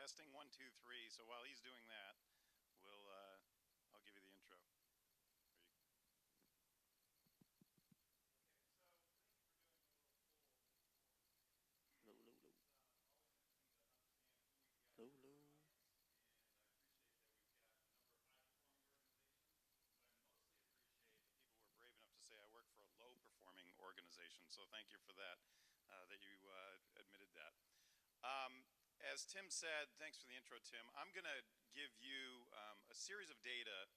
Testing 1, 2, 3. So while he's doing that, I'll give you the intro. Low, low, low. Low, low. People were brave enough to say I work for a low-performing organization, so thank you for that, that you admitted that. As Tim said, thanks for the intro, Tim. I'm going to give you a series of data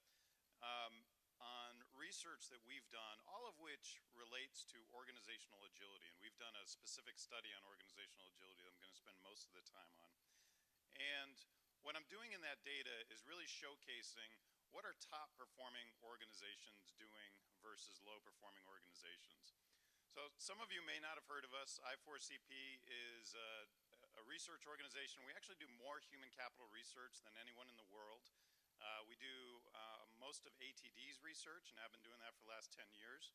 on research that we've done, all of which relates to organizational agility. And we've done a specific study on organizational agility that I'm going to spend most of the time on. And what I'm doing in that data is really showcasing what are top performing organizations doing versus low performing organizations. So some of you may not have heard of us. I4CP is a research organization. We actually do more human capital research than anyone in the world. We do most of ATD's research, and I've been doing that for the last 10 years.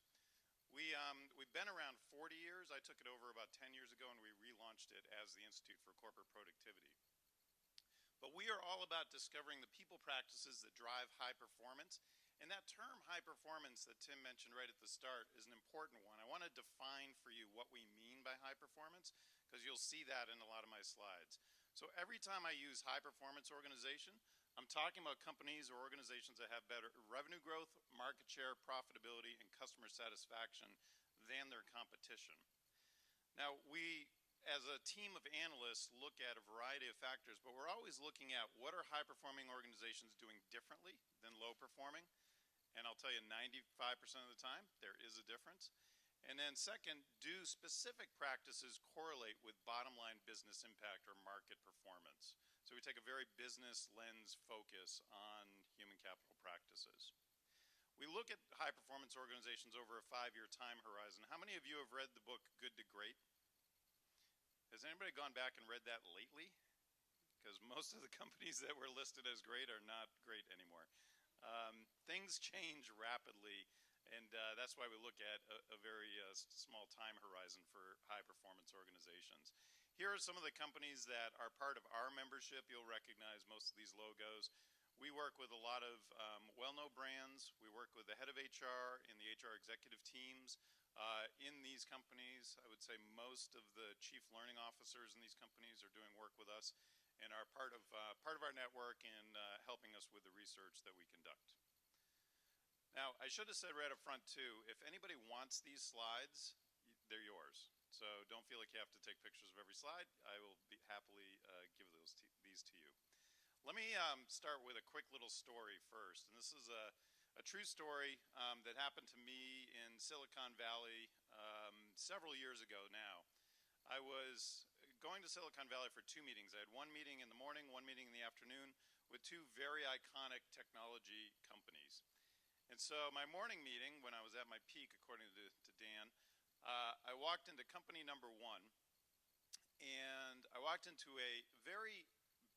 We've been around 40 years. I took it over about 10 years ago, and we relaunched it as the Institute for Corporate Productivity. But we are all about discovering the people practices that drive high performance. And that term high performance that Tim mentioned right at the start is an important one. I want to define for you what we mean by high performance, because you'll see that in a lot of my slides. So every time I use high performance organization, I'm talking about companies or organizations that have better revenue growth, market share, profitability, and customer satisfaction than their competition. Now, we, as a team of analysts, look at a variety of factors, but we're always looking at what are high-performing organizations doing differently than low-performing. And I'll tell you 95% of the time, there is a difference. And then second, do specific practices correlate with bottom line business impact or market performance? So we take a very business lens focus on human capital practices. We look at high performance organizations over a 5-year time horizon. How many of you have read the book Good to Great? Has anybody gone back and read that lately? Because most of the companies that were listed as great are not great anymore. Things change rapidly, and that's why we look at a very small time horizon for high performance organizations. Here are some of the companies that are part of our membership. You'll recognize most of these logos. We work with a lot of well-known brands. We work with the head of HR and the HR executive teams in these companies. I would say most of the chief learning officers in these companies are doing work with us and are part of our network and helping us with the research that we conduct. Now, I should have said right up front too, if anybody wants these slides, they're yours. So don't feel like you have to take pictures of every slide. I will happily give these to you. Let me start with a quick little story first. And this is a true story that happened to me in Silicon Valley several years ago now. I was going to Silicon Valley for 2 meetings. I had one meeting in the morning, one meeting in the afternoon with 2 very iconic technology companies. And so my morning meeting, when I was at my peak, according to Dan, I walked into company number 1, and I walked into a very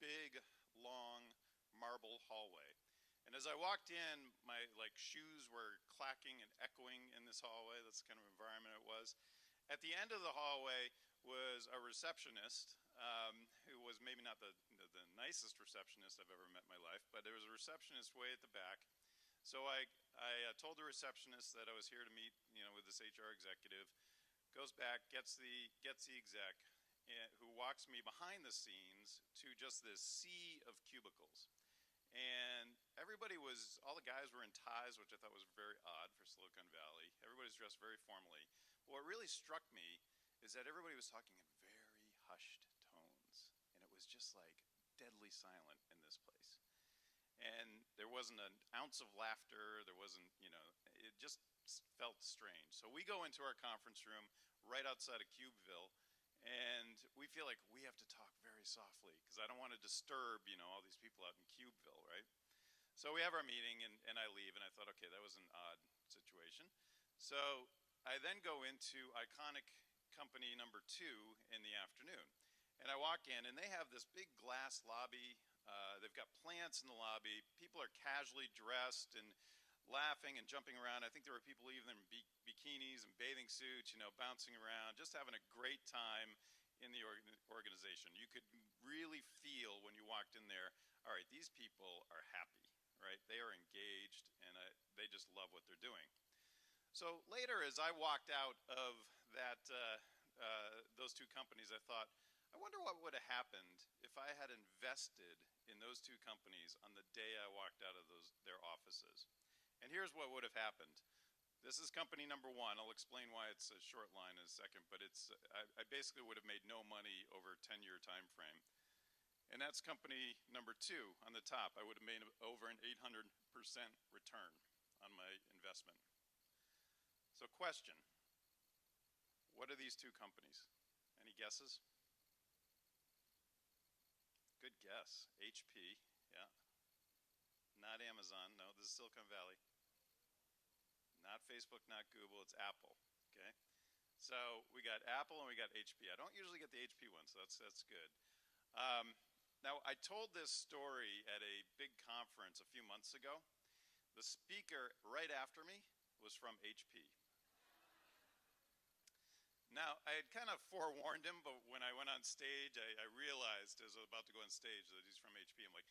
big, long marble hallway. And as I walked in, my shoes were clacking and echoing in this hallway. That's the kind of environment it was. At the end of the hallway was a receptionist who was maybe not the nicest receptionist I've ever met in my life, but there was a receptionist way at the back. So I told the receptionist that I was here to meet, with this HR executive. Goes back, gets the exec, who walks me behind the scenes to just this sea of cubicles. And all the guys were in ties, which I thought was very odd for Silicon Valley. Everybody's dressed very formally. But what really struck me is that everybody was talking in very hushed tones. And it was just like deadly silent in this place. And there wasn't an ounce of laughter. There wasn't, it just felt strange. So we go into our conference room right outside of Cubeville, and we feel like we have to talk very softly because I don't want to disturb, all these people out in Cubeville, right? So we have our meeting, and I leave, and I thought, okay, that was an odd situation. So I then go into iconic company number 2 in the afternoon. And I walk in, and they have this big glass lobby. They've got plants in the lobby. People are casually dressed and laughing and jumping around. I think there were people even in bikinis and bathing suits, bouncing around, just having a great time in the organization. You could really feel when you walked in there, all right, these people are happy, right? They are engaged, and they just love what they're doing. So later, as I walked out of those two companies, I thought, I wonder what would have happened if I had invested in those two companies on the day I walked out of their offices. And here's what would have happened. This is company number one. I'll explain why it's a short line in a second, but I basically would have made no money over a 10-year time frame. And that's company number two on the top. I would have made over an 800% return on my investment. So question, what are these two companies? Any guesses? Good guess, HP, yeah. Not Amazon, no, this is Silicon Valley. Not Facebook, not Google, it's Apple, okay? So we got Apple and we got HP. I don't usually get the HP one, so that's good. Now, I told this story at a big conference a few months ago. The speaker right after me was from HP. Now, I had kind of forewarned him, but when I went on stage, I realized as I was about to go on stage that he's from HP. I'm like,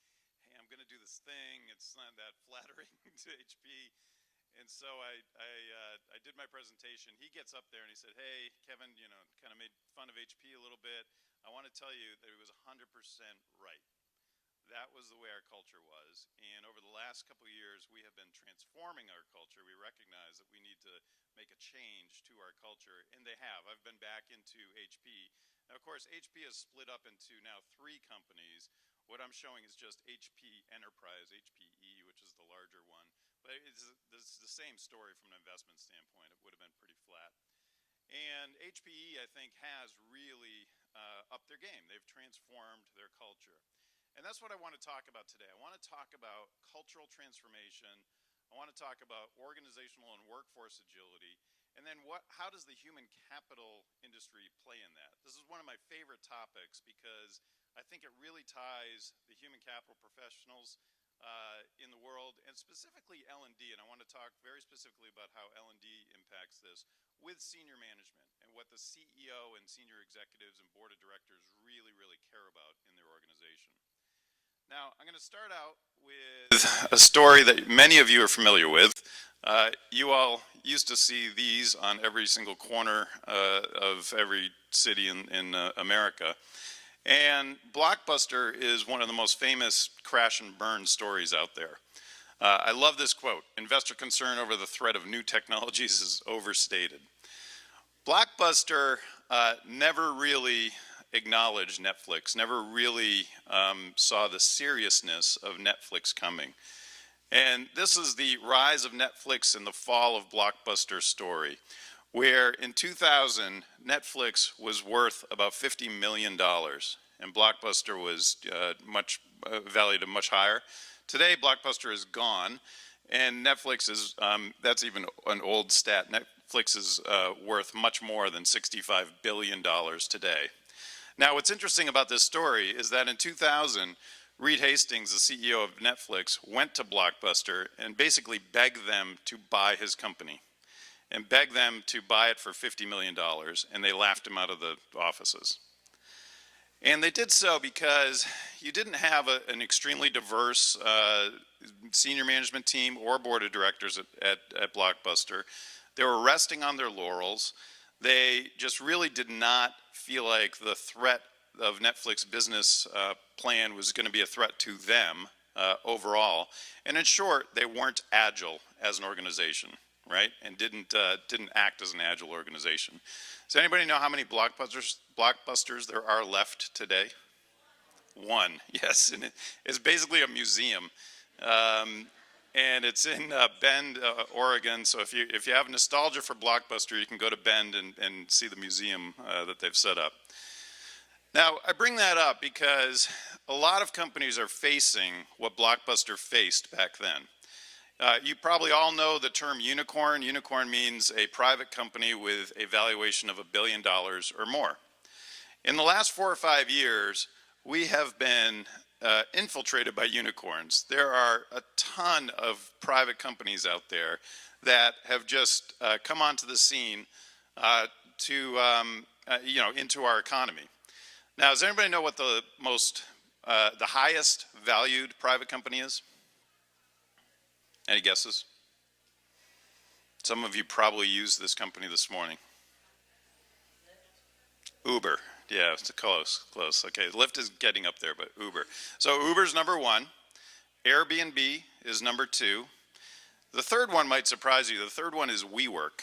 hey, I'm going to do this thing. It's not that flattering to HP. And so I did my presentation. He gets up there and he said, hey, Kevin, kind of made fun of HP a little bit. I want to tell you that he was 100% right. That was the way our culture was. And over the last couple of years, we have been transforming our culture. We recognize that we need to make a change to our culture, and they have. I've been back into HP. Now, of course, HP is split up into now 3 companies. What I'm showing is just HP Enterprise, HPE, which is the larger one. But it's the same story from an investment standpoint. It would have been pretty flat. And HPE, I think, has really upped their game. They've transformed their culture. And that's what I want to talk about today. I want to talk about cultural transformation. I want to talk about organizational and workforce agility. And then how does the human capital industry play in that? This is one of my favorite topics because I think it really ties the human capital professionals in the world, and specifically L&D. And I want to talk very specifically about how L&D impacts this with senior management and what the CEO and senior executives and board of directors really, really care about in their organization. Now, I'm going to start out with a story that many of you are familiar with. You all used to see these on every single corner of every city in America. And Blockbuster is one of the most famous crash and burn stories out there. I love this quote, investor concern over the threat of new technologies is overstated. Blockbuster never really acknowledged Netflix, never really saw the seriousness of Netflix coming. And this is the rise of Netflix and the fall of Blockbuster story, where in 2000, Netflix was worth about $50 million, and Blockbuster was valued much higher. Today, Blockbuster is gone, and Netflix is, that's even an old stat, Netflix is worth much more than $65 billion today. Now, what's interesting about this story is that in 2000, Reed Hastings, the CEO of Netflix, went to Blockbuster and basically begged them to buy his company and begged them to buy it for $50 million, and they laughed him out of the offices. And they did so because you didn't have an extremely diverse senior management team or board of directors at Blockbuster. They were resting on their laurels. They just really did not feel like the threat of Netflix business plan was going to be a threat to them overall. And in short, they weren't agile as an organization, right? And didn't act as an agile organization. Does anybody know how many Blockbusters there are left today? One, yes, and it's basically a museum. And it's in Bend, Oregon. So if you have nostalgia for Blockbuster, you can go to Bend and see the museum that they've set up. Now, I bring that up because a lot of companies are facing what Blockbuster faced back then. You probably all know the term unicorn. Unicorn means a private company with a valuation of $1 billion or more. In the last 4 or 5 years, we have been infiltrated by unicorns. There are a ton of private companies out there that have just come onto the scene into our economy. Now, does anybody know what the highest valued private company is? Any guesses? Some of you probably used this company this morning. Uber. Yeah, it's close. Okay, Lyft is getting up there, but Uber. So Uber's number one. Airbnb is number two. The third one might surprise you. The third one is WeWork,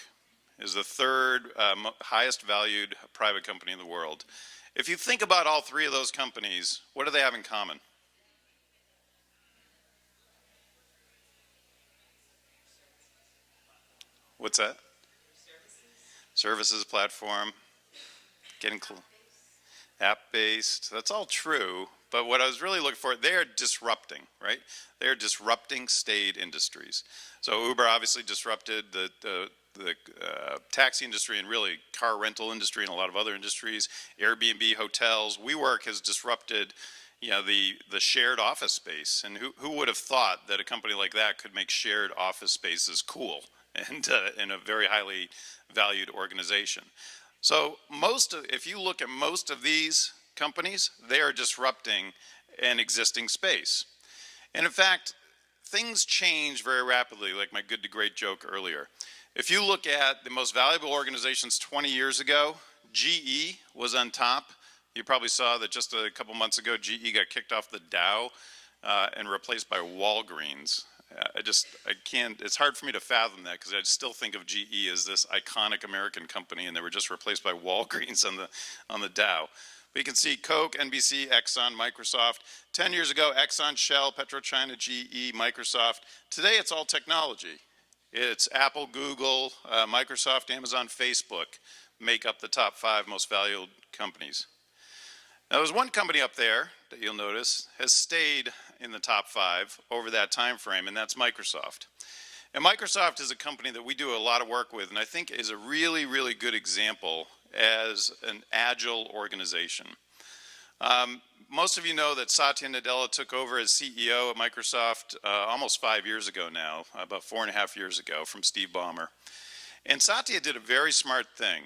is the third highest valued private company in the world. If you think about all three of those companies, what do they have in common? What's that? Services platform. Getting app-based. That's all true. But what I was really looking for, they are disrupting, right? They are disrupting staid industries. So Uber obviously disrupted the taxi industry and really car rental industry and a lot of other industries. Airbnb, hotels. WeWork has disrupted, the shared office space. And who would have thought that a company like that could make shared office spaces cool and in a very highly valued organization? So if you look at most of these companies, they are disrupting an existing space. And in fact, things change very rapidly, like my good to great joke earlier. If you look at the most valuable organizations 20 years ago, GE was on top. You probably saw that just a couple months ago, GE got kicked off the Dow and replaced by Walgreens. I can't, it's hard for me to fathom that because I still think of GE as this iconic American company, and they were just replaced by Walgreens on the Dow. But you can see Coke, NBC, Exxon, Microsoft. 10 years ago, Exxon, Shell, PetroChina, GE, Microsoft. Today, it's all technology. It's Apple, Google, Microsoft, Amazon, Facebook make up the top 5 most valued companies. Now, there's one company up there that you'll notice has stayed in the top 5 over that time frame, and that's Microsoft. And Microsoft is a company that we do a lot of work with, and I think is a really, really good example as an agile organization. Most of you know that Satya Nadella took over as CEO at Microsoft almost 5 years ago now, about 4.5 years ago from Steve Ballmer. And Satya did a very smart thing.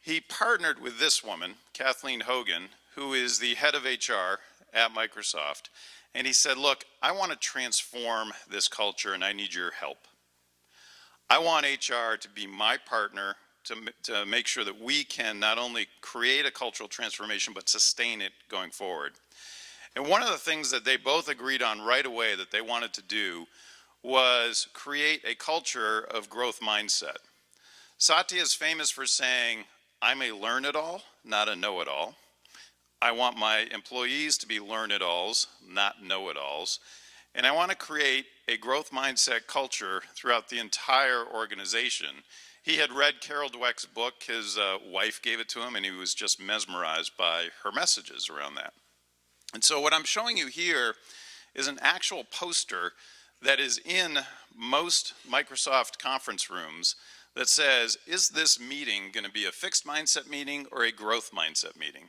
He partnered with this woman, Kathleen Hogan, who is the head of HR at Microsoft. And he said, look, I want to transform this culture and I need your help. I want HR to be my partner to make sure that we can not only create a cultural transformation, but sustain it going forward. And one of the things that they both agreed on right away that they wanted to do was create a culture of growth mindset. Satya is famous for saying, I'm a learn-it-all, not a know-it-all. I want my employees to be learn-it-alls, not know-it-alls. And I want to create a growth mindset culture throughout the entire organization. He had read Carol Dweck's book. His wife gave it to him, and he was just mesmerized by her messages around that. And so what I'm showing you here is an actual poster that is in most Microsoft conference rooms that says, is this meeting going to be a fixed mindset meeting or a growth mindset meeting?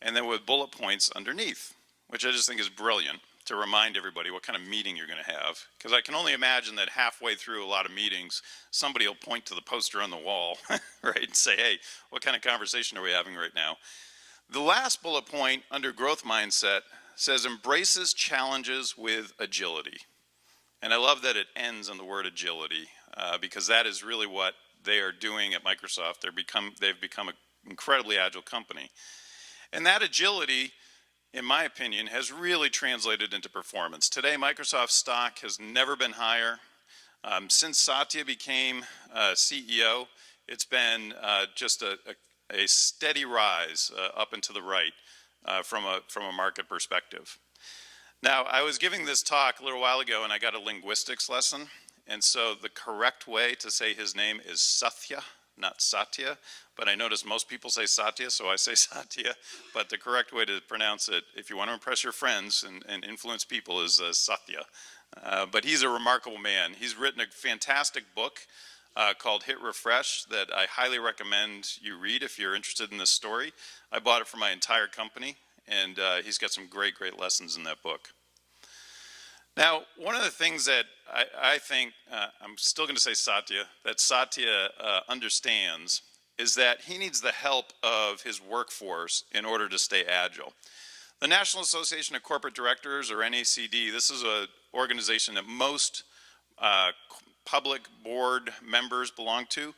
And then with bullet points underneath, which I just think is brilliant to remind everybody what kind of meeting you're going to have. Because I can only imagine that halfway through a lot of meetings, somebody will point to the poster on the wall, right, and say, hey, what kind of conversation are we having right now? The last bullet point under growth mindset says embraces challenges with agility. And I love that it ends on the word agility because that is really what they are doing at Microsoft. They've become an incredibly agile company. And that agility, in my opinion, has really translated into performance. Today, Microsoft stock has never been higher. Since Satya became CEO, it's been just a steady rise up and to the right from a market perspective. Now, I was giving this talk a little while ago, and I got a linguistics lesson. And so the correct way to say his name is Satya, not Satya. But I notice most people say Satya, so I say Satya. But the correct way to pronounce it, if you want to impress your friends and influence people, is Satya. But he's a remarkable man. He's written a fantastic book called Hit Refresh that I highly recommend you read if you're interested in this story. I bought it for my entire company, and he's got some great, great lessons in that book. Now, one of the things that I think, I'm still going to say Satya, that Satya understands is that he needs the help of his workforce in order to stay agile. The National Association of Corporate Directors, or NACD, this is an organization that most public board members belong to.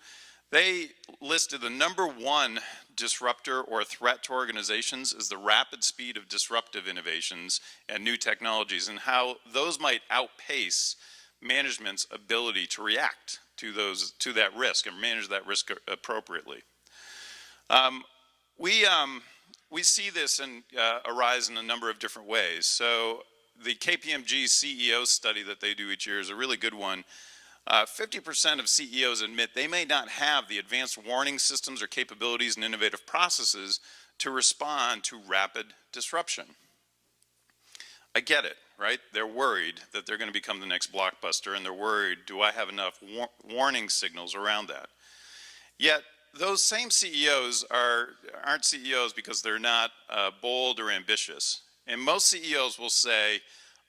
They listed the #1 disruptor or threat to organizations is the rapid speed of disruptive innovations and new technologies, and how those might outpace management's ability to react to that risk and manage that risk appropriately. We see this arise in a number of different ways. So the KPMG CEO study that they do each year is a really good one. 50% of CEOs admit they may not have the advanced warning systems or capabilities and innovative processes to respond to rapid disruption. I get it, right? They're worried that they're going to become the next Blockbuster, and they're worried, do I have enough warning signals around that? Yet, those same CEOs aren't CEOs because they're not bold or ambitious. And most CEOs will say,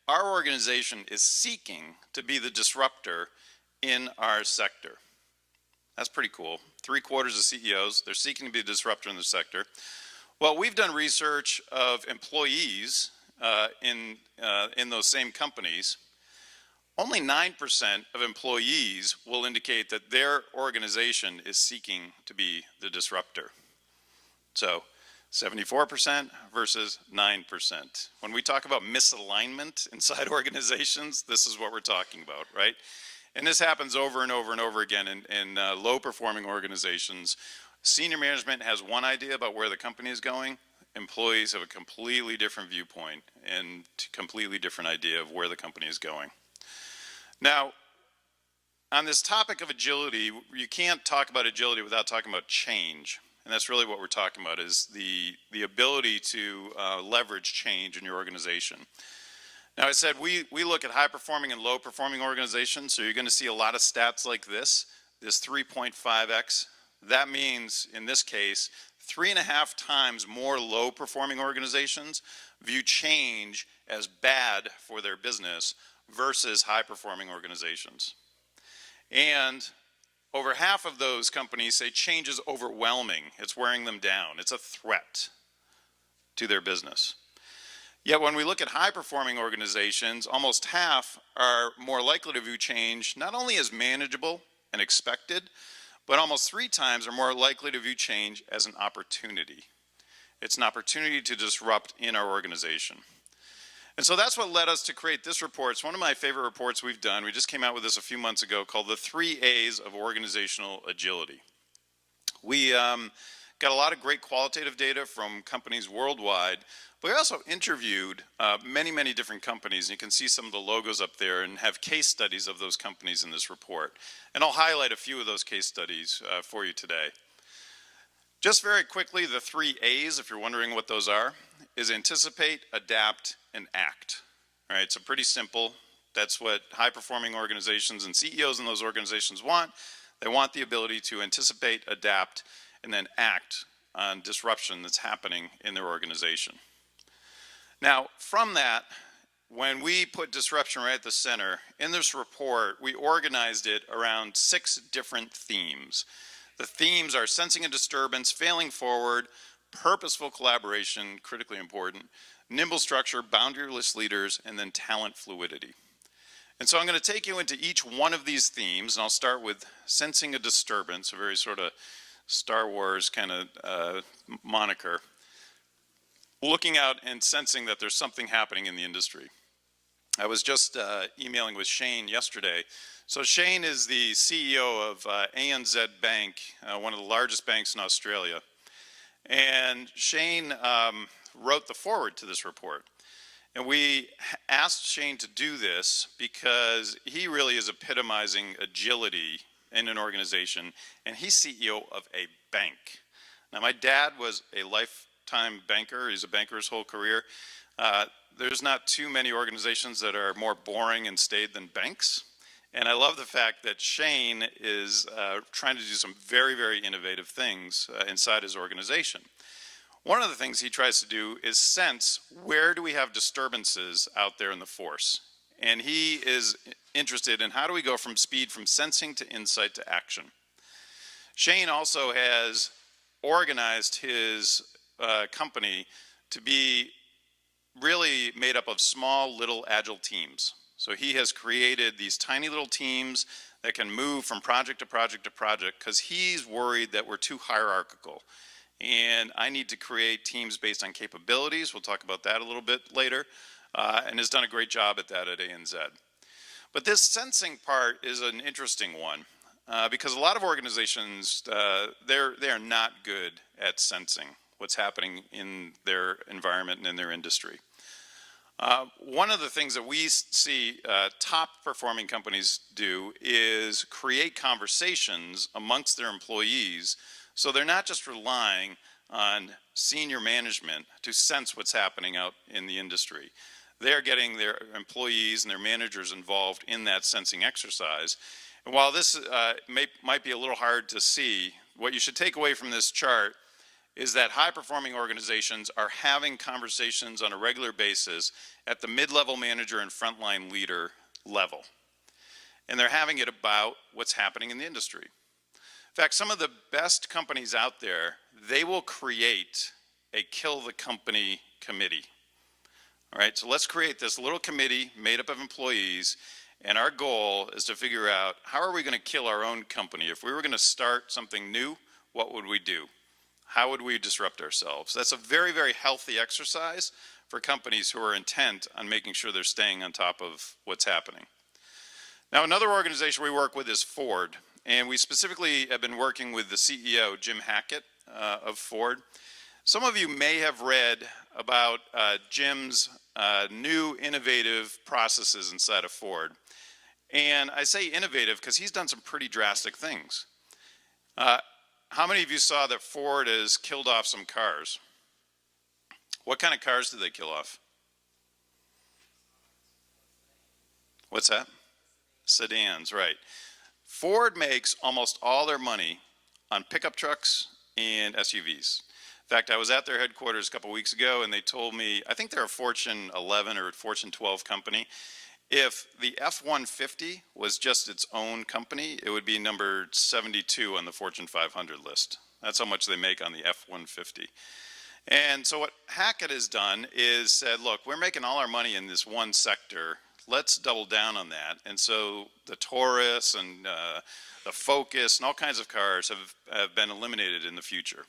our organization is seeking to be the disruptor in our sector. That's pretty cool. 3/4 of CEOs, they're seeking to be a disruptor in the sector. Well, we've done research of employees in those same companies. Only 9% of employees will indicate that their organization is seeking to be the disruptor. So 74% versus 9%. When we talk about misalignment inside organizations, this is what we're talking about, right? And this happens over and over and over again in low-performing organizations. Senior management has one idea about where the company is going. Employees have a completely different viewpoint and completely different idea of where the company is going. Now, on this topic of agility, you can't talk about agility without talking about change. And that's really what we're talking about, is the ability to leverage change in your organization. Now, I said we look at high-performing and low-performing organizations, so you're going to see a lot of stats like this 3.5x. That means, in this case, 3.5 times more low-performing organizations view change as bad for their business versus high-performing organizations. And over half of those companies say change is overwhelming. It's wearing them down. It's a threat to their business. Yet when we look at high-performing organizations, almost half are more likely to view change not only as manageable and expected, but almost 3 times are more likely to view change as an opportunity. It's an opportunity to disrupt in our organization. And so that's what led us to create this report. It's one of my favorite reports we've done. We just came out with this a few months ago, called the 3 A's of Organizational Agility. We got a lot of great qualitative data from companies worldwide, but we also interviewed many, many different companies. And you can see some of the logos up there and have case studies of those companies in this report. And I'll highlight a few of those case studies for you today. Just very quickly, the 3 A's, if you're wondering what those are, is anticipate, adapt, and act. All right, so pretty simple. That's what high-performing organizations and CEOs in those organizations want. They want the ability to anticipate, adapt, and then act on disruption that's happening in their organization. Now, from that, when we put disruption right at the center, in this report, we organized it around 6 different themes. The themes are sensing a disturbance, failing forward, purposeful collaboration, critically important, nimble structure, boundaryless leaders, and then talent fluidity. And so I'm going to take you into each one of these themes, and I'll start with sensing a disturbance, a very sort of Star Wars kind of moniker, looking out and sensing that there's something happening in the industry. I was just emailing with Shane yesterday. So Shane is the CEO of ANZ Bank, one of the largest banks in Australia. And Shane wrote the foreword to this report. And we asked Shane to do this because he really is epitomizing agility in an organization, and he's CEO of a bank. Now, my dad was a lifetime banker. He's a banker his whole career. There's not too many organizations that are more boring and staid than banks. And I love the fact that Shane is trying to do some very, very innovative things inside his organization. One of the things he tries to do is sense where do we have disturbances out there in the force. And he is interested in how do we go from speed, from sensing to insight to action. Shane also has organized his company to be really made up of small, little, agile teams. So he has created these tiny little teams that can move from project to project to project because he's worried that we're too hierarchical. And I need to create teams based on capabilities. We'll talk about that a little bit later. And has done a great job at that at ANZ. But this sensing part is an interesting one because a lot of organizations, they are not good at sensing what's happening in their environment and in their industry. One of the things that we see top performing companies do is create conversations amongst their employees so they're not just relying on senior management to sense what's happening out in the industry. They're getting their employees and their managers involved in that sensing exercise. And while this might be a little hard to see, what you should take away from this chart is that high-performing organizations are having conversations on a regular basis at the mid-level manager and frontline leader level. And they're having it about what's happening in the industry. In fact, some of the best companies out there, they will create a kill the company committee. All right, so let's create this little committee made up of employees, and our goal is to figure out how are we going to kill our own company? If we were going to start something new, what would we do? How would we disrupt ourselves? That's a very, very healthy exercise for companies who are intent on making sure they're staying on top of what's happening. Now, another organization we work with is Ford, and we specifically have been working with the CEO, Jim Hackett of Ford. Some of you may have read about Jim's new innovative processes inside of Ford. And I say innovative because he's done some pretty drastic things. How many of you saw that Ford has killed off some cars? What kind of cars did they kill off? What's that? Sedans, right. Ford makes almost all their money on pickup trucks and SUVs. In fact, I was at their headquarters a couple weeks ago and they told me, I think they're a Fortune 11 or Fortune 12 company. If the F-150 was just its own company, it would be number 72 on the Fortune 500 list. That's how much they make on the F-150. And so what Hackett has done is said, look, we're making all our money in this one sector. Let's double down on that. And so the Taurus and the Focus and all kinds of cars have been eliminated in the future.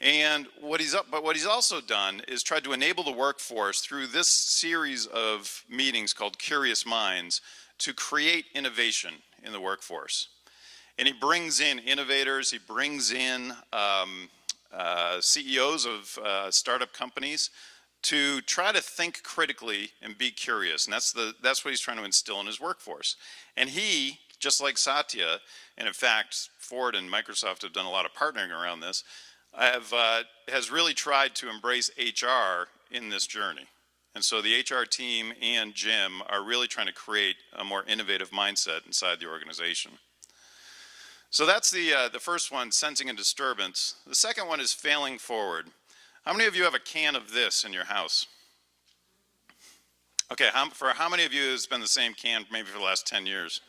And what he's also done is tried to enable the workforce through this series of meetings called Curious Minds to create innovation in the workforce. And he brings in innovators, he brings in CEOs of startup companies to try to think critically and be curious. And that's what he's trying to instill in his workforce. And he, just like Satya, and in fact, Ford and Microsoft have done a lot of partnering around this, has really tried to embrace HR in this journey. And so the HR team and Jim are really trying to create a more innovative mindset inside the organization. So that's the first one, sensing and disturbance. The second one is failing forward. How many of you have a can of this in your house? Okay, for how many of you has been the same can maybe for the last 10 years?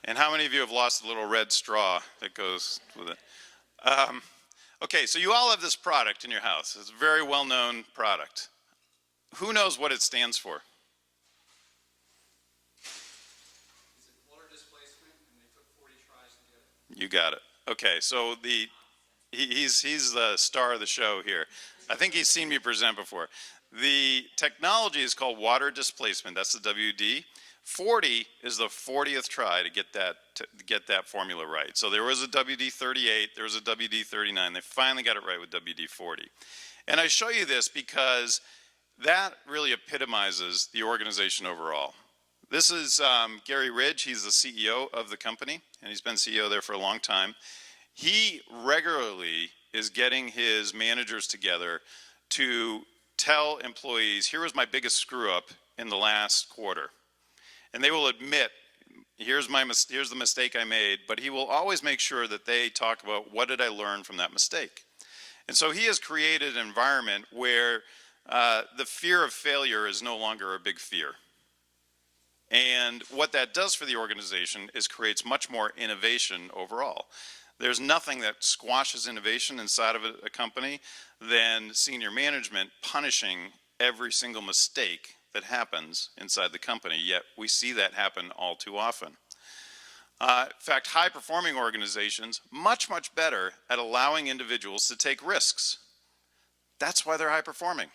And how many of you have lost the little red straw that goes with it? Okay, so you all have this product in your house. It's a very well-known product. Who knows what it stands for? Is it water displacement, and they took 40 tries to get it? You got it. Okay, so he's the star of the show here. I think he's seen me present before. The technology is called water displacement. That's the WD. 40 is the 40th try to get that formula right. So there was a WD-38, there was a WD-39. They finally got it right with WD-40. And I show you this because that really epitomizes the organization overall. This is Gary Ridge. He's the CEO of the company, and he's been CEO there for a long time. He regularly is getting his managers together to tell employees, here was my biggest screw up in the last quarter. And they will admit, here's the mistake I made, but he will always make sure that they talk about what did I learn from that mistake. And so he has created an environment where the fear of failure is no longer a big fear. And what that does for the organization is creates much more innovation overall. There's nothing that squashes innovation inside of a company than senior management punishing every single mistake that happens inside the company, yet we see that happen all too often. In fact, high-performing organizations, much better at allowing individuals to take risks. That's why they're high-performing.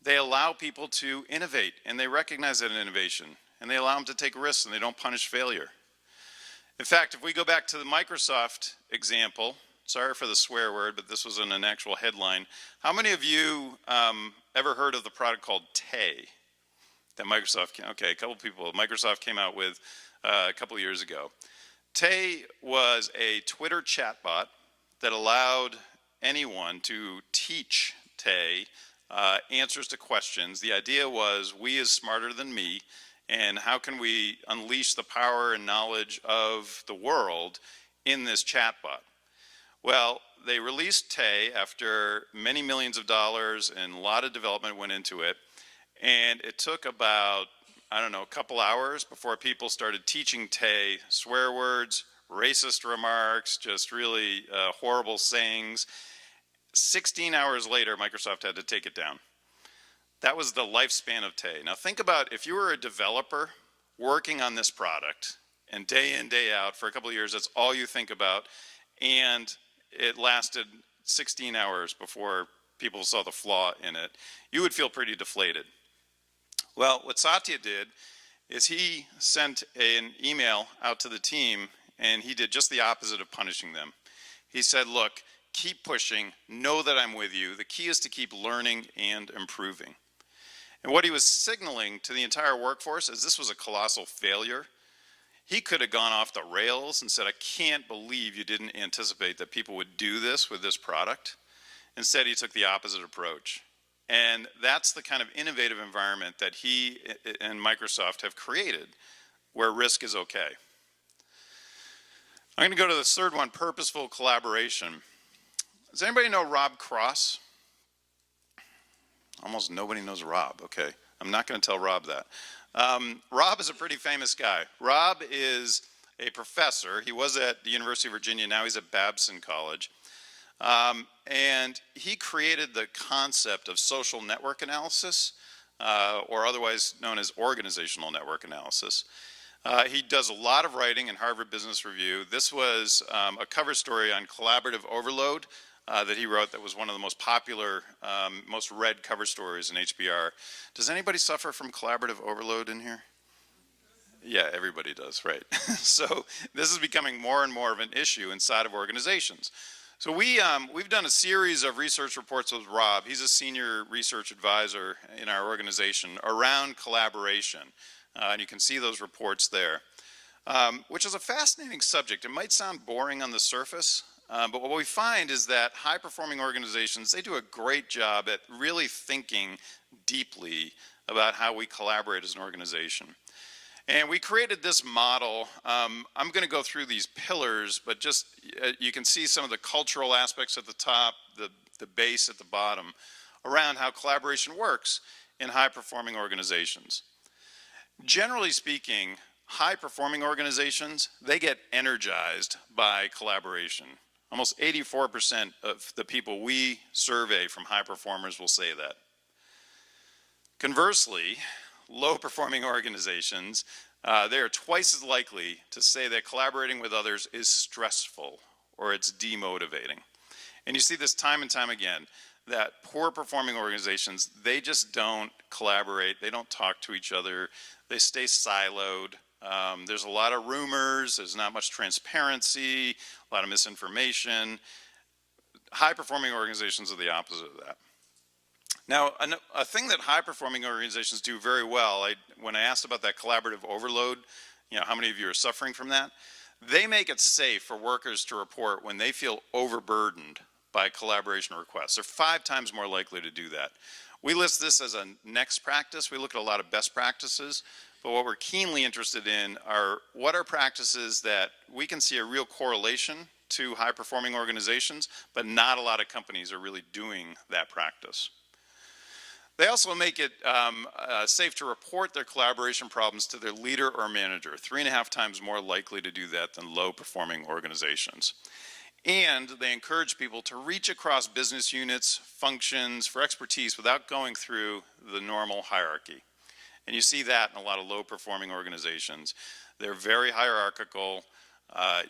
They allow people to innovate, and they recognize that in innovation, and they allow them to take risks, and they don't punish failure. In fact, if we go back to the Microsoft example, sorry for the swear word, but this was in an actual headline. How many of you ever heard of the product called Tay that Microsoft, okay, a couple people, Microsoft came out with a couple years ago. Tay was a Twitter chatbot that allowed anyone to teach Tay answers to questions. The idea was, we is smarter than me, and how can we unleash the power and knowledge of the world in this chatbot? Well, they released Tay after many millions of dollars, and a lot of development went into it. And it took about, I don't know, a couple hours before people started teaching Tay swear words, racist remarks, just really horrible sayings. 16 hours later, Microsoft had to take it down. That was the lifespan of Tay. Now think about if you were a developer working on this product, and day in, day out, for a couple of years, that's all you think about, and it lasted 16 hours before people saw the flaw in it, you would feel pretty deflated. Well, what Satya did is he sent an email out to the team, and he did just the opposite of punishing them. He said, look, keep pushing, know that I'm with you. The key is to keep learning and improving. And what he was signaling to the entire workforce is this was a colossal failure. He could have gone off the rails and said, I can't believe you didn't anticipate that people would do this with this product. Instead, he took the opposite approach. And that's the kind of innovative environment that he and Microsoft have created, where risk is okay. I'm going to go to the third one, Purposeful Collaboration. Does anybody know Rob Cross? Almost nobody knows Rob, okay. I'm not going to tell Rob that. Rob is a pretty famous guy. Rob is a professor. He was at the University of Virginia, now he's at Babson College. And he created the concept of social network analysis, or otherwise known as organizational network analysis. He does a lot of writing in Harvard Business Review. This was a cover story on collaborative overload that he wrote that was one of the most popular, most read cover stories in HBR. Does anybody suffer from collaborative overload in here? Yeah, everybody does, right. So this is becoming more and more of an issue inside of organizations. So we've done a series of research reports with Rob. He's a senior research advisor in our organization around collaboration. And you can see those reports there, which is a fascinating subject. It might sound boring on the surface, but what we find is that high-performing organizations, they do a great job at really thinking deeply about how we collaborate as an organization. And we created this model. I'm going to go through these pillars, but just you can see some of the cultural aspects at the top, the base at the bottom, around how collaboration works in high-performing organizations. Generally speaking, high-performing organizations, they get energized by collaboration. Almost 84% of the people we survey from high performers will say that. Conversely, low-performing organizations, they are twice as likely to say that collaborating with others is stressful or it's demotivating. And you see this time and time again, that poor-performing organizations, they just don't collaborate, they don't talk to each other, they stay siloed. There's a lot of rumors, there's not much transparency, a lot of misinformation. High-performing organizations are the opposite of that. Now, a thing that high-performing organizations do very well, when I asked about that collaborative overload, you know, how many of you are suffering from that? They make it safe for workers to report when they feel overburdened by collaboration requests. They're 5 times more likely to do that. We list this as a next practice. We look at a lot of best practices, but what we're keenly interested in are what are practices that we can see a real correlation to high-performing organizations, but not a lot of companies are really doing that practice. They also make it safe to report their collaboration problems to their leader or manager, 3.5 times more likely to do that than low-performing organizations. And they encourage people to reach across business units, functions, for expertise without going through the normal hierarchy. And you see that in a lot of low-performing organizations. They're very hierarchical.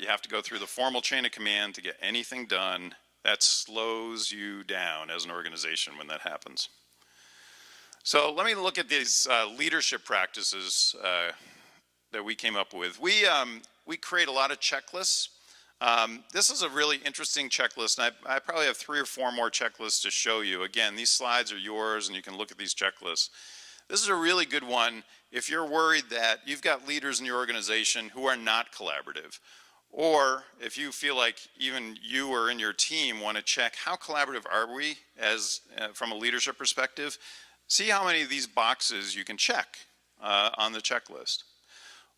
You have to go through the formal chain of command to get anything done. That slows you down as an organization when that happens. So let me look at these leadership practices that we came up with. We create a lot of checklists. This is a really interesting checklist, and I probably have 3 or 4 more checklists to show you. Again, these slides are yours, and you can look at these checklists. This is a really good one if you're worried that you've got leaders in your organization who are not collaborative, or if you feel like even you or in your team want to check how collaborative are we as from a leadership perspective. See how many of these boxes you can check on the checklist.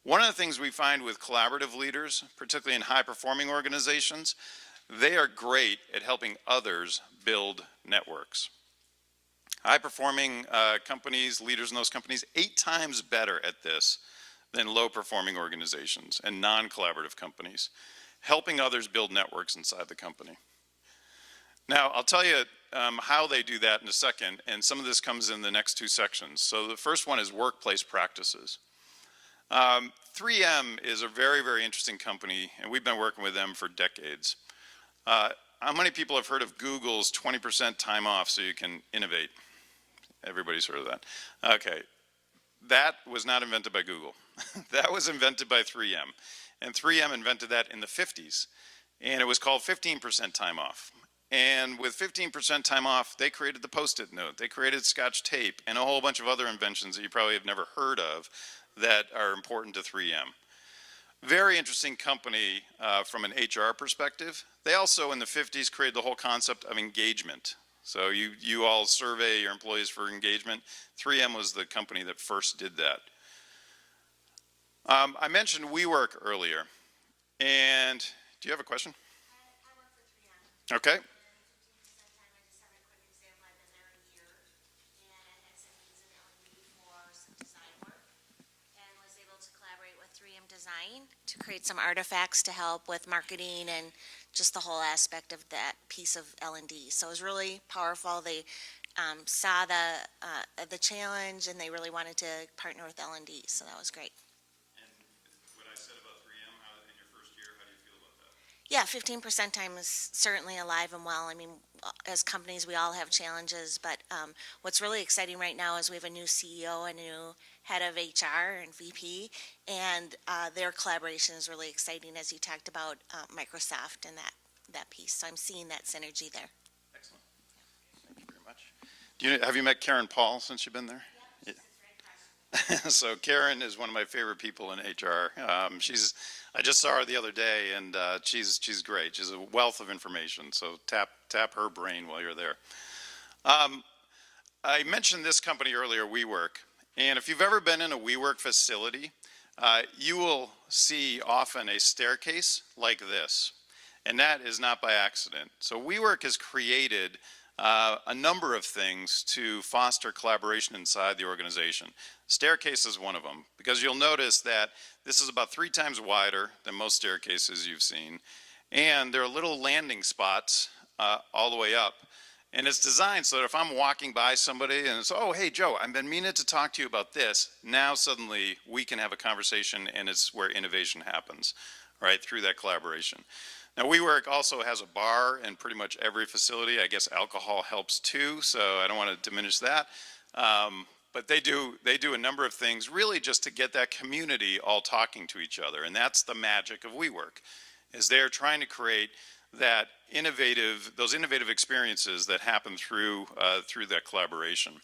One of the things we find with collaborative leaders, particularly in high-performing organizations, they are great at helping others build networks. High-performing companies, leaders in those companies, 8 times better at this than low-performing organizations and non-collaborative companies, helping others build networks inside the company. Now, I'll tell you how they do that in a second, and some of this comes in the next 2 sections. So the first one is workplace practices. 3M is a very, very interesting company, and we've been working with them for decades. How many people have heard of Google's 20% time off so you can innovate? Everybody's heard of that. Okay, that was not invented by Google. That was invented by 3M. And 3M invented that in the 50s, and it was called 15% time off. And with 15% time off, they created the Post-it note, they created Scotch tape, and a whole bunch of other inventions that you probably have never heard of that are important to 3M. Very interesting company from an HR perspective. They also, in the 50s, created the whole concept of engagement. So you all survey your employees for engagement. 3M was the company that first did that. I mentioned WeWork earlier, and do you have a question? I work for 3M. Okay. Design to create some artifacts to help with marketing and just the whole aspect of that piece of L&D. So it was really powerful. They saw the challenge and they really wanted to partner with L&D. So that was great. And what I said about 3M, in your first year, how do you feel about that? Yeah, 15% time is certainly alive and well. I mean, as companies, we all have challenges, but what's really exciting right now is we have a new CEO, a new head of HR and VP, and their collaboration is really exciting, as you talked about Microsoft and that piece. So I'm seeing that synergy there. Excellent. Thank you very much. Have you met Karen Paul since you've been there? Yeah. So Karen is one of my favorite people in HR. I just saw her the other day, and she's great. She's a wealth of information. So tap her brain while you're there. I mentioned this company earlier, WeWork, and if you've ever been in a WeWork facility, you will see often a staircase like this, and that is not by accident. So WeWork has created a number of things to foster collaboration inside the organization. Staircase is one of them, because you'll notice that this is about 3 times wider than most staircases you've seen, and there are little landing spots all the way up. And it's designed so that if I'm walking by somebody and it's, oh, hey, Joe, I've been meaning to talk to you about this, now suddenly we can have a conversation, and it's where innovation happens, right, through that collaboration. Now, WeWork also has a bar in pretty much every facility. I guess alcohol helps too, so I don't want to diminish that. But they do a number of things really just to get that community all talking to each other, and that's the magic of WeWork, is they're trying to create those innovative experiences that happen through that collaboration.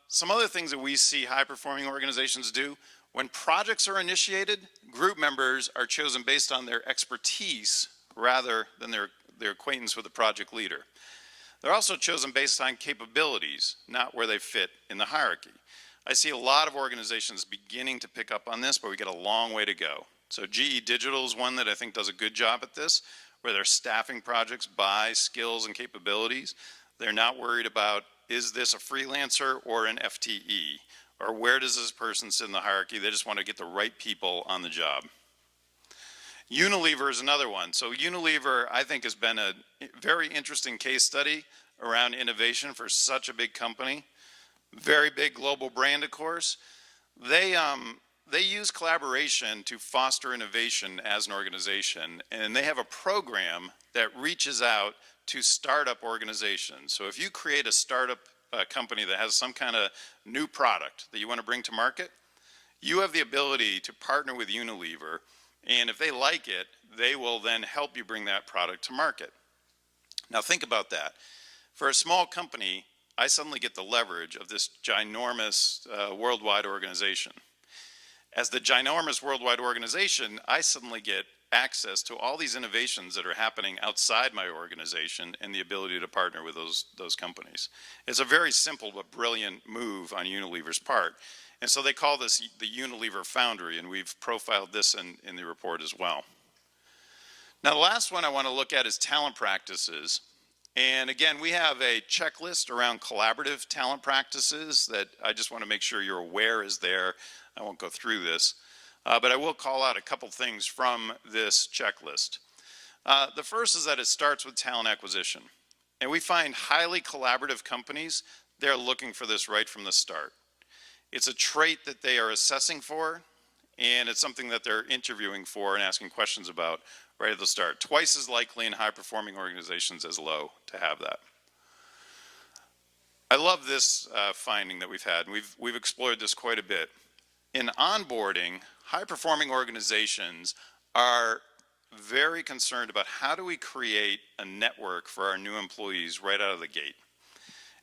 Some other things that we see high-performing organizations do: when projects are initiated, group members are chosen based on their expertise rather than their acquaintance with the project leader. They're also chosen based on capabilities, not where they fit in the hierarchy. I see a lot of organizations beginning to pick up on this, but we got a long way to go. So GE Digital is one that I think does a good job at this, where they're staffing projects by skills and capabilities. They're not worried about is this a freelancer or an FTE? Or where does this person sit in the hierarchy? They just want to get the right people on the job. Unilever is another one. So Unilever, I think, has been a very interesting case study around innovation for such a big company. Very big global brand, of course. They use collaboration to foster innovation as an organization, and they have a program that reaches out to startup organizations. So if you create a startup company that has some kind of new product that you want to bring to market, you have the ability to partner with Unilever, and if they like it, they will then help you bring that product to market. Now think about that. For a small company, I suddenly get the leverage of this ginormous worldwide organization. As the ginormous worldwide organization, I suddenly get access to all these innovations that are happening outside my organization and the ability to partner with those companies. It's a very simple but brilliant move on Unilever's part. And so they call this the Unilever Foundry, and we've profiled this in the report as well. Now the last one I want to look at is talent practices. And again, we have a checklist around collaborative talent practices that I just want to make sure you're aware is there. I won't go through this. But I will call out a couple things from this checklist. The first is that it starts with talent acquisition. And we find highly collaborative companies, they're looking for this right from the start. It's a trait that they are assessing for, and it's something that they're interviewing for and asking questions about right at the start. Twice as likely in high-performing organizations as low to have that. I love this finding that we've had, and we've explored this quite a bit. In onboarding, high-performing organizations are very concerned about how do we create a network for our new employees right out of the gate.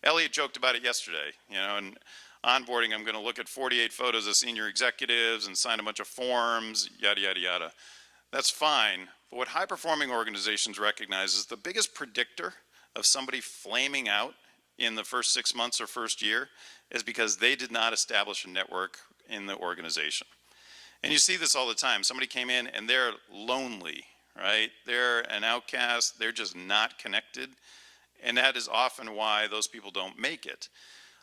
Elliot joked about it yesterday, and onboarding, I'm going to look at 48 photos of senior executives and sign a bunch of forms, yada, yada, yada. That's fine, but what high-performing organizations recognize is the biggest predictor of somebody flaming out in the first 6 months or first year is because they did not establish a network in the organization. And you see this all the time. Somebody came in and they're lonely, right? They're an outcast, they're just not connected, and that is often why those people don't make it.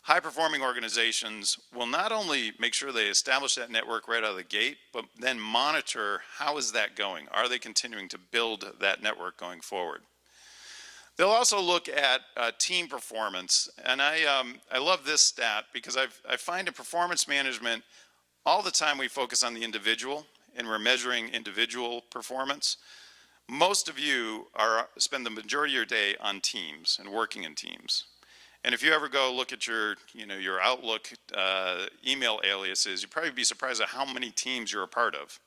High-performing organizations will not only make sure they establish that network right out of the gate, but then monitor how is that going? Are they continuing to build that network going forward? They'll also look at team performance, and I love this stat because I find in performance management, all the time we focus on the individual, and we're measuring individual performance. Most of you spend the majority of your day on teams and working in teams. And if you ever go look at your Outlook email aliases, you'd probably be surprised at how many teams you're a part of.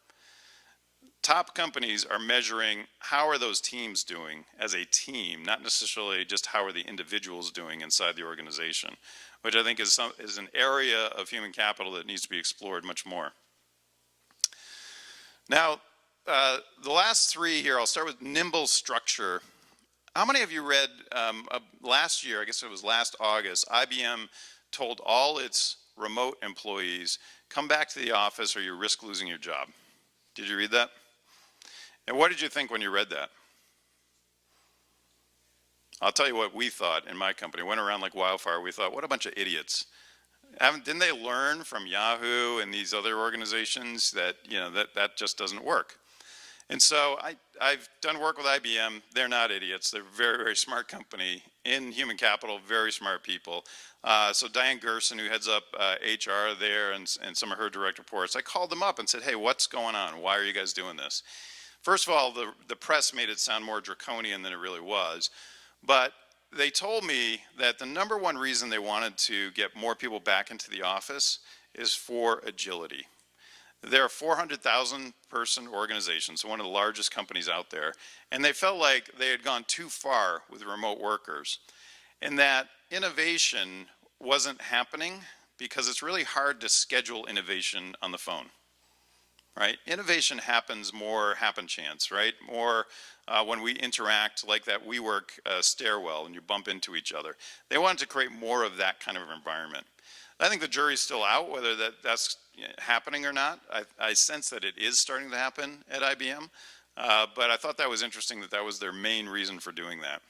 Top companies are measuring how are those teams doing as a team, not necessarily just how are the individuals doing inside the organization, which I think is an area of human capital that needs to be explored much more. Now, the last three here, I'll start with nimble structure. How many of you read last year, I guess it was last August, IBM told all its remote employees, come back to the office or you risk losing your job. Did you read that? And what did you think when you read that? I'll tell you what we thought in my company. It went around like wildfire. We thought, what a bunch of idiots. Didn't they learn from Yahoo and these other organizations that that just doesn't work? And so I've done work with IBM. They're not idiots. They're a very, very smart company in human capital, very smart people. So Diane Gerson, who heads up HR there and some of her direct reports, I called them up and said, hey, what's going on? Why are you guys doing this? First of all, the press made it sound more draconian than it really was. But they told me that the number one reason they wanted to get more people back into the office is for agility. They're a 400,000 person organization, so one of the largest companies out there, and they felt like they had gone too far with remote workers, and that innovation wasn't happening because it's really hard to schedule innovation on the phone, right? Innovation happens more happen chance, right? More when we interact like that WeWork stairwell and you bump into each other. They wanted to create more of that kind of environment. I think the jury's still out whether that's happening or not. I sense that it is starting to happen at IBM, but I thought that was interesting that that was their main reason for doing that.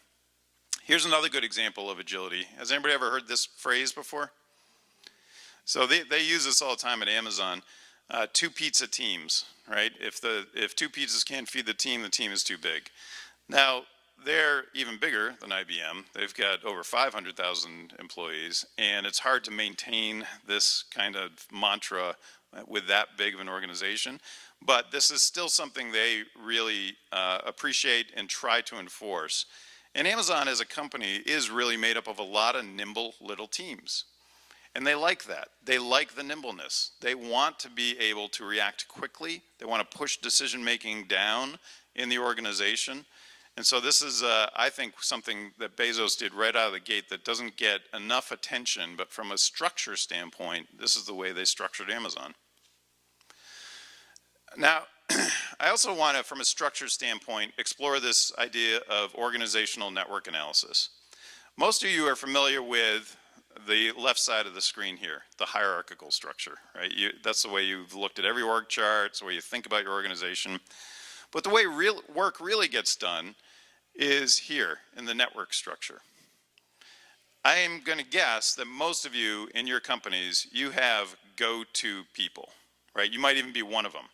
Here's another good example of agility. Has anybody ever heard this phrase before? So they use this all the time at Amazon. Two pizza teams, right? If two pizzas can't feed the team is too big. Now, they're even bigger than IBM. They've got over 500,000 employees, and it's hard to maintain this kind of mantra with that big of an organization. But this is still something they really appreciate and try to enforce. And Amazon as a company is really made up of a lot of nimble little teams. And they like that. They like the nimbleness. They want to be able to react quickly. They want to push decision making down in the organization. And so this is, I think, something that Bezos did right out of the gate that doesn't get enough attention, but from a structure standpoint, this is the way they structured Amazon. Now, I also want to, from a structure standpoint, explore this idea of organizational network analysis. Most of you are familiar with the left side of the screen here, the hierarchical structure, right? That's the way you've looked at every org chart, it's the way you think about your organization. But the way work really gets done is here in the network structure. I am going to guess that most of you in your companies, you have go-to people, right? You might even be one of them,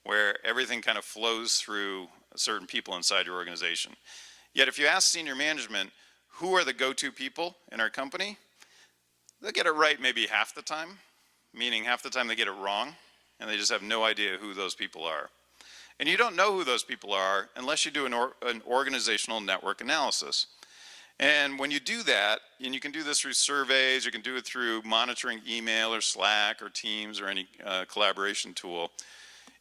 where everything kind of flows through certain people inside your organization. Yet if you ask senior management, who are the go-to people in our company? They'll get it right maybe half the time, meaning half the time they get it wrong, and they just have no idea who those people are. And you don't know who those people are unless you do an organizational network analysis. And when you do that, and you can do this through surveys, you can do it through monitoring email or Slack or Teams or any collaboration tool,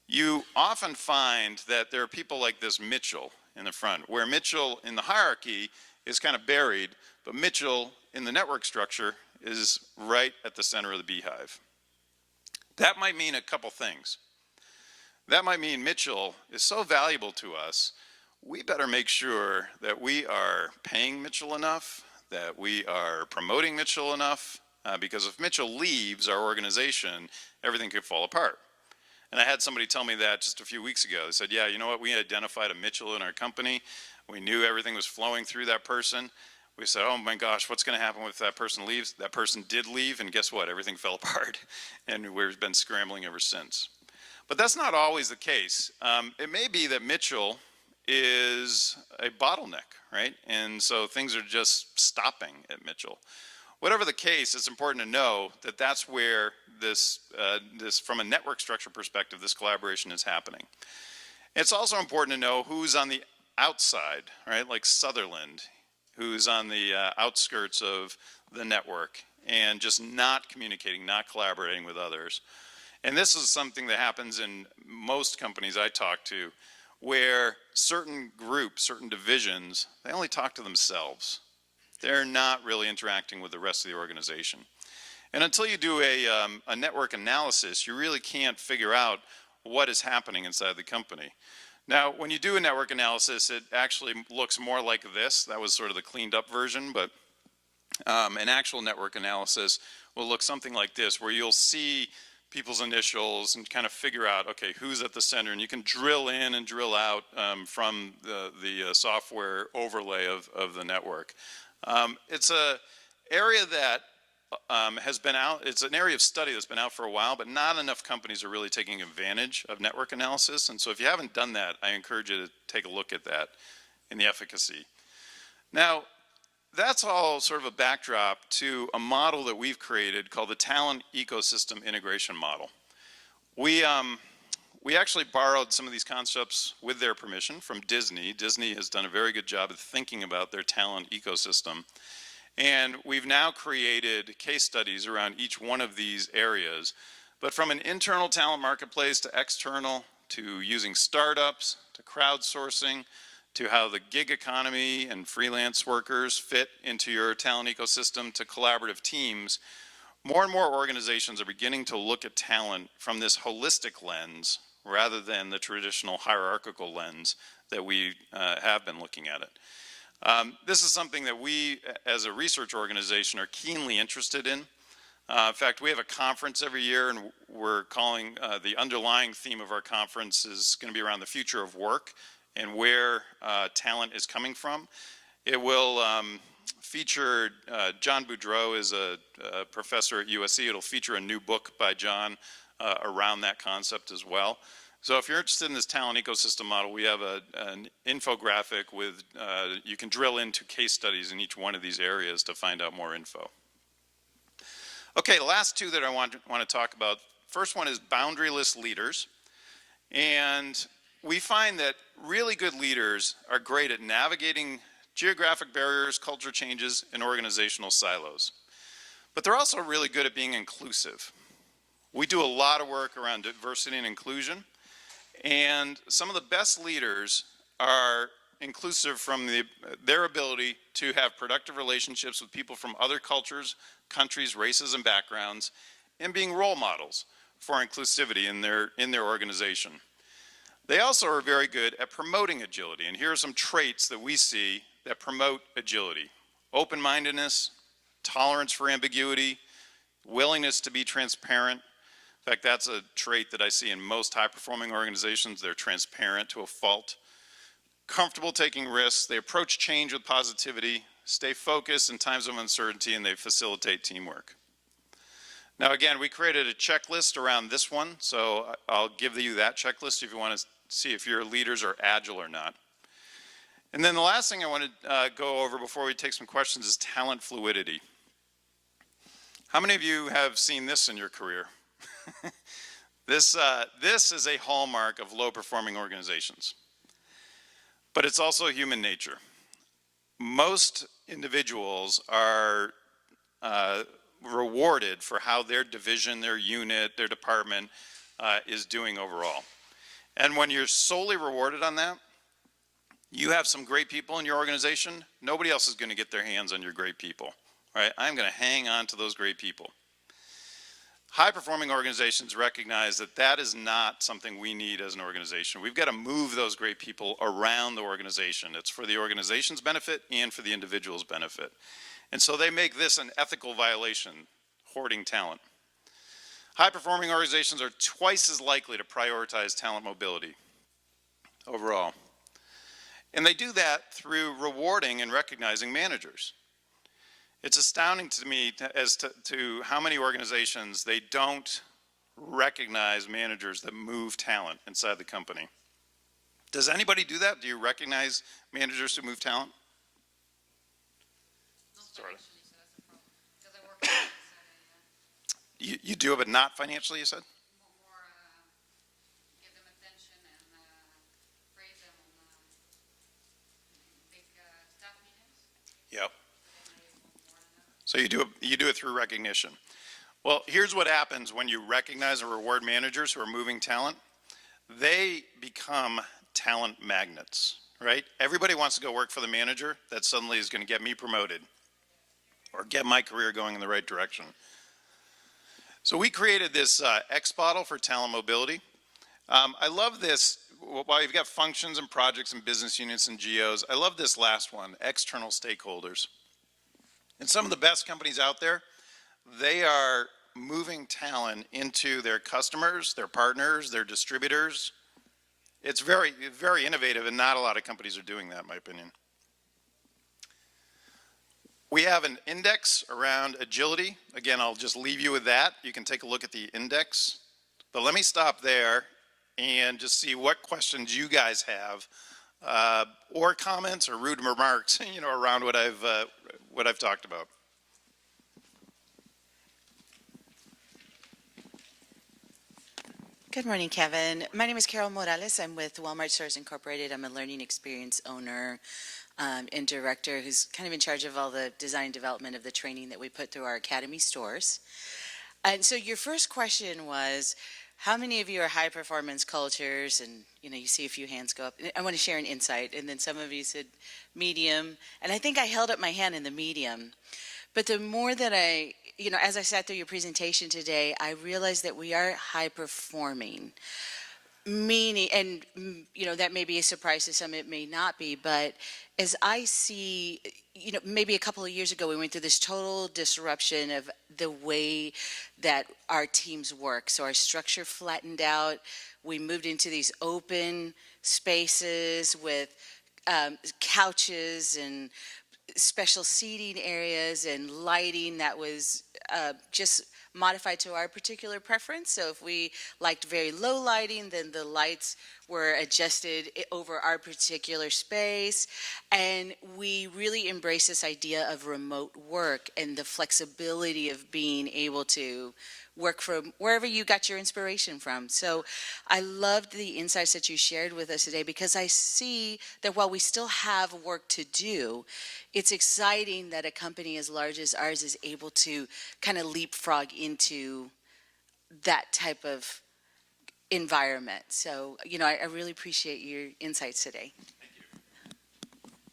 you often find that there are people like this Mitchell in the front, where Mitchell in the hierarchy is kind of buried, but Mitchell in the network structure is right at the center of the beehive. That might mean a couple things. That might mean Mitchell is so valuable to us, we better make sure that we are paying Mitchell enough, that we are promoting Mitchell enough, because if Mitchell leaves our organization, everything could fall apart. And I had somebody tell me that just a few weeks ago. They said, yeah, you know what, we identified a Mitchell in our company. We knew everything was flowing through that person. We said, oh my gosh, what's going to happen if that person leaves? That person did leave, and guess what? Everything fell apart. And we've been scrambling ever since. But that's not always the case. It may be that Mitchell is a bottleneck, right? And so things are just stopping at Mitchell. Whatever the case, it's important to know that that's where this, from a network structure perspective, this collaboration is happening. It's also important to know who's on the outside, right? Like Sutherland, who's on the outskirts of the network and just not communicating, not collaborating with others. And this is something that happens in most companies I talk to, where certain groups, certain divisions, they only talk to themselves. They're not really interacting with the rest of the organization. And until you do a network analysis, you really can't figure out what is happening inside the company. Now, when you do a network analysis, it actually looks more like this. That was sort of the cleaned up version, but an actual network analysis will look something like this, where you'll see people's initials and kind of figure out, okay, who's at the center, and you can drill in and drill out from the software overlay of the network. It's an area that has been out, it's an area of study that's been out for a while, but not enough companies are really taking advantage of network analysis. And so if you haven't done that, I encourage you to take a look at that and the efficacy. Now, that's all sort of a backdrop to a model that we've created called the Talent Ecosystem Integration Model. We actually borrowed some of these concepts with their permission from Disney. Disney has done a very good job of thinking about their talent ecosystem. And we've now created case studies around each one of these areas. But from an internal talent marketplace to external, to using startups, to crowdsourcing, to how the gig economy and freelance workers fit into your talent ecosystem, to collaborative teams, more and more organizations are beginning to look at talent from this holistic lens rather than the traditional hierarchical lens that we have been looking at it. This is something that we, as a research organization, are keenly interested in. In fact, we have a conference every year, and we're calling the underlying theme of our conference is going to be around the future of work and where talent is coming from. It will feature, John Boudreau is a professor at USC. It'll feature a new book by John around that concept as well. So if you're interested in this talent ecosystem model, we have an infographic with, you can drill into case studies in each one of these areas to find out more info. Okay, the last two that I want to talk about. First one is boundaryless leaders. And we find that really good leaders are great at navigating geographic barriers, culture changes, and organizational silos. But they're also really good at being inclusive. We do a lot of work around diversity and inclusion, and some of the best leaders are inclusive from their ability to have productive relationships with people from other cultures, countries, races, and backgrounds, and being role models for inclusivity in their organization. They also are very good at promoting agility, and here are some traits that we see that promote agility: open-mindedness, tolerance for ambiguity, willingness to be transparent. In fact, that's a trait that I see in most high-performing organizations. They're transparent to a fault. Comfortable taking risks, they approach change with positivity, stay focused in times of uncertainty, and they facilitate teamwork. Now again, we created a checklist around this one, so I'll give you that checklist if you want to see if your leaders are agile or not. And then the last thing I want to go over before we take some questions is talent fluidity. How many of you have seen this in your career? This is a hallmark of low-performing organizations. But it's also human nature. Most individuals are rewarded for how their division, their unit, their department is doing overall. And when you're solely rewarded on that, you have some great people in your organization. Nobody else is going to get their hands on your great people, right? I'm going to hang on to those great people. High-performing organizations recognize that that is not something we need as an organization. We've got to move those great people around the organization. It's for the organization's benefit and for the individual's benefit. And so they make this an ethical violation, hoarding talent. High-performing organizations are twice as likely to prioritize talent mobility overall. And they do that through rewarding and recognizing managers. It's astounding to me as to how many organizations they don't recognize managers that move talent inside the company. Does anybody do that? Do you recognize managers who move talent? Sorry. You do, but not financially, you said? Give them attention and praise them on big staff meetings. Yep. So you do it through recognition. Well, here's what happens when you recognize and reward managers who are moving talent. They become talent magnets, right? Everybody wants to go work for the manager that suddenly is going to get me promoted or get my career going in the right direction. So we created this X model for talent mobility. I love this. While you've got functions and projects and business units and geos, I love this last one, external stakeholders. And some of the best companies out there, they are moving talent into their customers, their partners, their distributors. It's very, very innovative, and not a lot of companies are doing that, in my opinion. We have an index around agility. Again, I'll just leave you with that. You can take a look at the index. But let me stop there and just see what questions you guys have, or comments or rude remarks, around what I've talked about. Good morning, Kevin. My name is Carol Morales. I'm with Walmart Stores Incorporated. I'm a learning experience owner and director who's kind of in charge of all the design and development of the training that we put through our academy stores. And so your first question was, how many of you are high performance cultures? And you see a few hands go up. I want to share an insight. And then some of you said medium. And I think I held up my hand in the medium. But the more that as I sat through your presentation today, I realized that we are high performing. Meaning, and that may be a surprise to some, it may not be, but as I see, maybe a couple of years ago, we went through this total disruption of the way that our teams work. So our structure flattened out. We moved into these open spaces with couches and special seating areas and lighting that was just modified to our particular preference. So if we liked very low lighting, then the lights were adjusted over our particular space. And we really embrace this idea of remote work and the flexibility of being able to work from wherever you got your inspiration from. So I loved the insights that you shared with us today, because I see that while we still have work to do, it's exciting that a company as large as ours is able to kind of leapfrog into that type of environment. So, I really appreciate your insights today.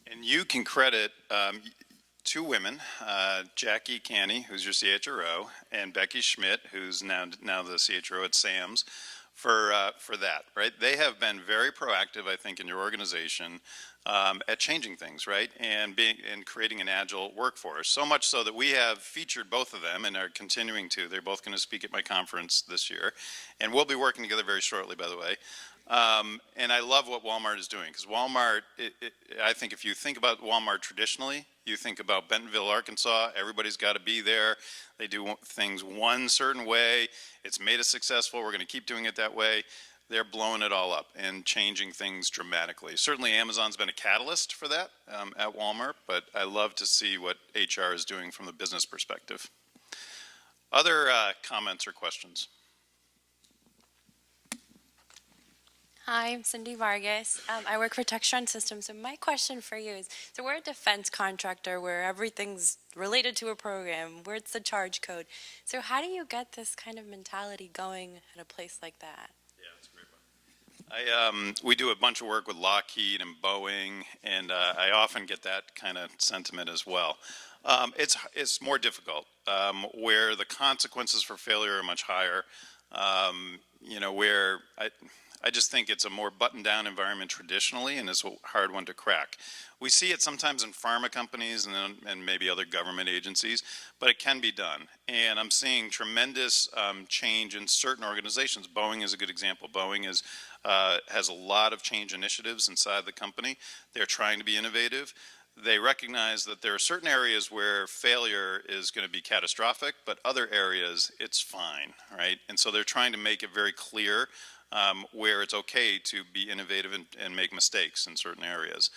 And you can credit two women, Jackie Canny, who's your CHRO, and Becky Schmidt, who's now the CHRO at Sam's, for that, right? They have been very proactive, I think, in your organization at changing things, right? And creating an agile workforce. So much so that we have featured both of them and are continuing to. They're both going to speak at my conference this year. And we'll be working together very shortly, by the way. And I love what Walmart is doing, because Walmart, I think if you think about Walmart traditionally, you think about Bentonville, Arkansas, everybody's got to be there. They do things one certain way. It's made us successful. We're going to keep doing it that way. They're blowing it all up and changing things dramatically. Certainly Amazon's been a catalyst for that at Walmart, but I love to see what HR is doing from the business perspective. Other comments or questions? Hi, I'm Cindy Vargas. I work for Textron Systems. So my question for you is, so we're a defense contractor where everything's related to a program, where it's the charge code. So how do you get this kind of mentality going at a place like that? Yeah, that's a great one. We do a bunch of work with Lockheed and Boeing, and I often get that kind of sentiment as well. It's more difficult, where the consequences for failure are much higher, where I just think it's a more buttoned-down environment traditionally, and it's a hard one to crack. We see it sometimes in pharma companies and maybe other government agencies, but it can be done. And I'm seeing tremendous change in certain organizations. Boeing is a good example. Boeing has a lot of change initiatives inside the company. They're trying to be innovative. They recognize that there are certain areas where failure is going to be catastrophic, but other areas it's fine, right? And so they're trying to make it very clear where it's okay to be innovative and make mistakes in certain areas.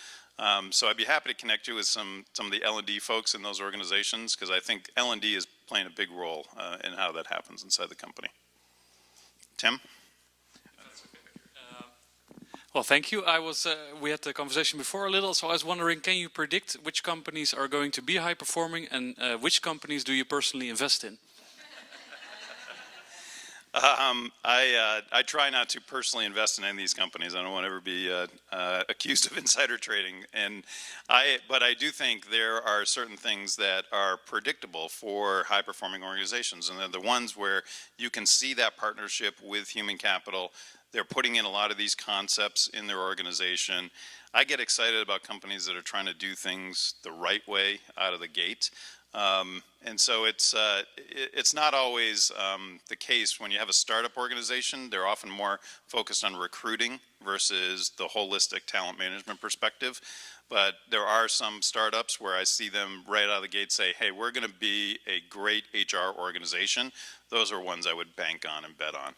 So I'd be happy to connect you with some of the L&D folks in those organizations, because I think L&D is playing a big role in how that happens inside the company. Tim? Well, thank you. We had the conversation before a little, so I was wondering, can you predict which companies are going to be high performing, and which companies do you personally invest in? I try not to personally invest in any of these companies. I don't want to ever be accused of insider trading. But I do think there are certain things that are predictable for high-performing organizations, and they're the ones where you can see that partnership with human capital. They're putting in a lot of these concepts in their organization. I get excited about companies that are trying to do things the right way out of the gate. And so it's not always the case when you have a startup organization. They're often more focused on recruiting versus the holistic talent management perspective. But there are some startups where I see them right out of the gate say, hey, we're going to be a great HR organization. Those are ones I would bank on and bet on.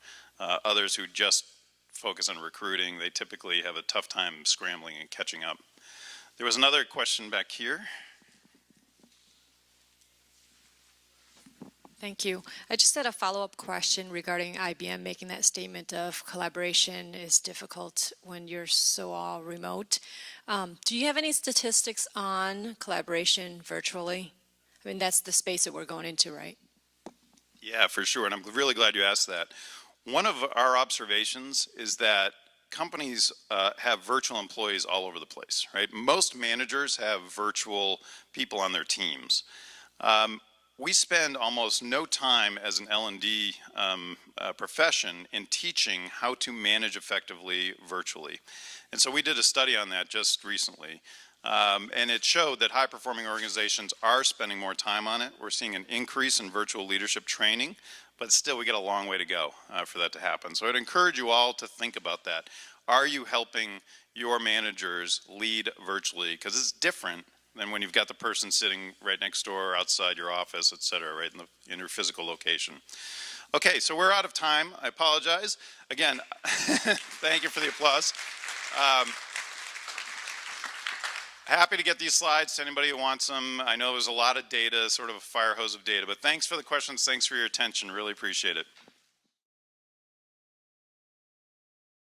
Others who just focus on recruiting, they typically have a tough time scrambling and catching up. There was another question back here. Thank you. I just had a follow-up question regarding IBM making that statement of collaboration is difficult when you're so all remote. Do you have any statistics on collaboration virtually? I mean, that's the space that we're going into, right? Yeah, for sure, and I'm really glad you asked that. One of our observations is that companies have virtual employees all over the place, right? Most managers have virtual people on their teams. We spend almost no time as an L&D profession in teaching how to manage effectively virtually. And so we did a study on that just recently. And it showed that high-performing organizations are spending more time on it. We're seeing an increase in virtual leadership training, but still we got a long way to go for that to happen. So I'd encourage you all to think about that. Are you helping your managers lead virtually? Because it's different than when you've got the person sitting right next door or outside your office, et cetera, right in your physical location. Okay, so we're out of time. I apologize. Again, thank you for the applause. Happy to get these slides to anybody who wants them. I know there's a lot of data, sort of a fire hose of data, but thanks for the questions. Thanks for your attention. Really appreciate it.